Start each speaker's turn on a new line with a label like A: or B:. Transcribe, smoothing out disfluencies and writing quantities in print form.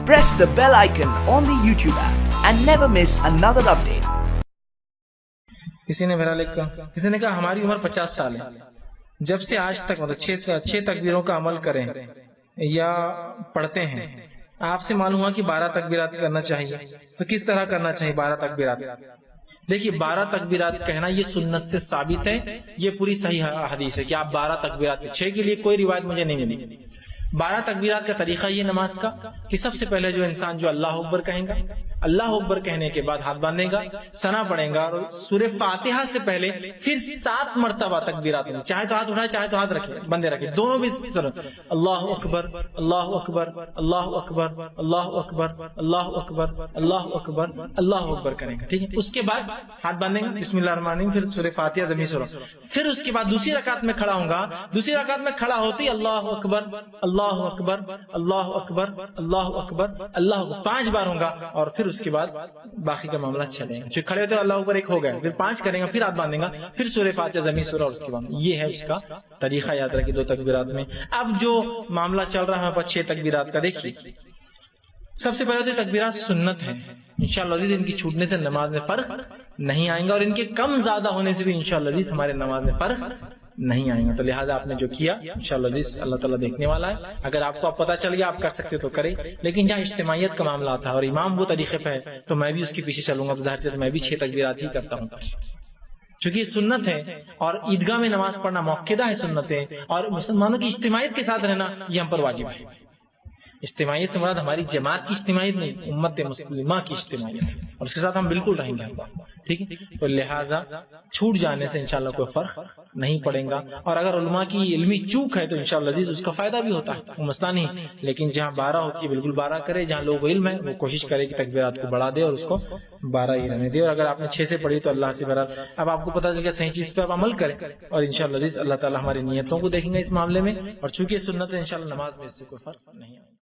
A: press the bell icon on the YouTube app and never miss another update.
B: کسی نے کسی نے کہا ہماری عمر 50 سال ہے، جب سے آج تک مطلب 6 تکبیروں کا عمل کریں یا پڑھتے ہیں، آپ سے معلوم ہوا کہ 12 تکبیرات کرنا چاہیے، تو کس طرح کرنا چاہیے 12 تکبیرات؟ دیکھیے 12 تکبیرات کہنا یہ سنت سے ثابت ہے، یہ پوری صحیح حدیث ہے کہ آپ 12 تکبیرات، 6 کے لیے کوئی روایت مجھے نہیں ملی۔ 12 تکبیرات کا طریقہ یہ نماز کا کہ سب سے پہلے جو انسان جو اللہ اکبر کہیں گا، اللہ اکبر کہنے کے بعد ہاتھ باندھے گا، ثنا پڑھے گا، اور سورہ فاتحہ سے پہلے پھر 7 مرتبہ تکبیرات ہوں، چاہے تو ہاتھ اٹھائے چاہے تو ہاتھ رکھے بندے رکھے، دونوں بھی اللہ اکبر اللہ اکبر اللہ اکبر اللہ اکبر اللہ اکبر اللہ اکبر اللہ اکبر کریں گا، ٹھیک ہے؟ اس کے بعد ہاتھ باندھیں گے، بسم اللہ الرحمن الرحیم، پھر سورہ فاتحہ زمین سورہ، پھر اس کے بعد دوسری رکعت میں کھڑا ہوں گا، دوسری رکعت میں کھڑا ہوتے ہی اللہ اکبر اللہ اکبر اللہ اکبر اللہ اکبر اللہ اکبر 5 بار ہوں گا، اور پھر اس کے بعد باقی کا معاملہ چلیں گا۔ جو کھڑے ہوتے ہیں اللہ اوپر ایک ہو گیا، پھر 5 کریں گا، پھر ہاتھ باندھیں گا، پھر سورہ فاتحہ زمین سورہ، اور اس کے بعد یہ ہے اس کا طریقہ، یاد رکھیں 2 تکبیرات میں۔ اب جو معاملہ چل رہا ہے 6 تکبیرات کا، دیکھیے سب سے پہلے تو تکبیرات سنت ہیں، انشاءاللہ عزیز ان کی چھوٹنے سے نماز میں فرق نہیں آئیں گا، اور ان کے کم زیادہ ہونے سے بھی انشاءاللہ عزیز ہمارے نماز میں فرق نہیں آئیں گا۔ تو لہٰذا آپ نے جو کیا انشاءاللہ عزیز اللہ تعالیٰ دیکھنے والا ہے، اگر آپ کو اب پتہ چل گیا آپ کر سکتے تو کریں، لیکن جہاں اجتماعیت کا معاملہ آتا ہے اور امام وہ طریقے پہ ہے تو میں بھی اس کے پیچھے چلوں گا، تو ظاہر سے میں بھی 6 تکبیرات ہی کرتا ہوں، چونکہ یہ سنت ہے، اور عیدگاہ میں نماز پڑھنا موقعہ ہے سنتیں، اور مسلمانوں کی اجتماعیت کے ساتھ رہنا یہ ہم پر واجب ہے۔ اجتماعیت سے مراد ہماری جماعت کی اجتماعیت نہیں، امت مسلمہ کی اجتماعیت، اور اس کے ساتھ ہم بالکل رہیں گے، ٹھیک ہے؟ تو لہٰذا چھوٹ جانے سے انشاءاللہ کوئی فرق نہیں پڑے گا، اور اگر علماء کی علمی چوک ہے تو انشاءاللہ عزیز اس کا فائدہ بھی ہوتا ہے، وہ مسئلہ نہیں، لیکن جہاں 12 ہوتی ہے بالکل 12 کرے، جہاں لوگ علم ہے وہ کوشش کرے کہ تکبیرات کو بڑھا دے اور اس کو 12 ہی رہنے دے، اور اگر آپ نے 6 سے پڑھی تو اللہ سے برابر اب آپ کو پتہ چل گیا صحیح چیز پہ آپ عمل کریں، اور انشاءاللہ عزیز اللہ تعالیٰ ہماری نیتوں کو دیکھیں گے اس معاملے میں، اور چونکہ سنت ہے انشاءاللہ نماز میں اس سے کوئی فرق نہیں آئے۔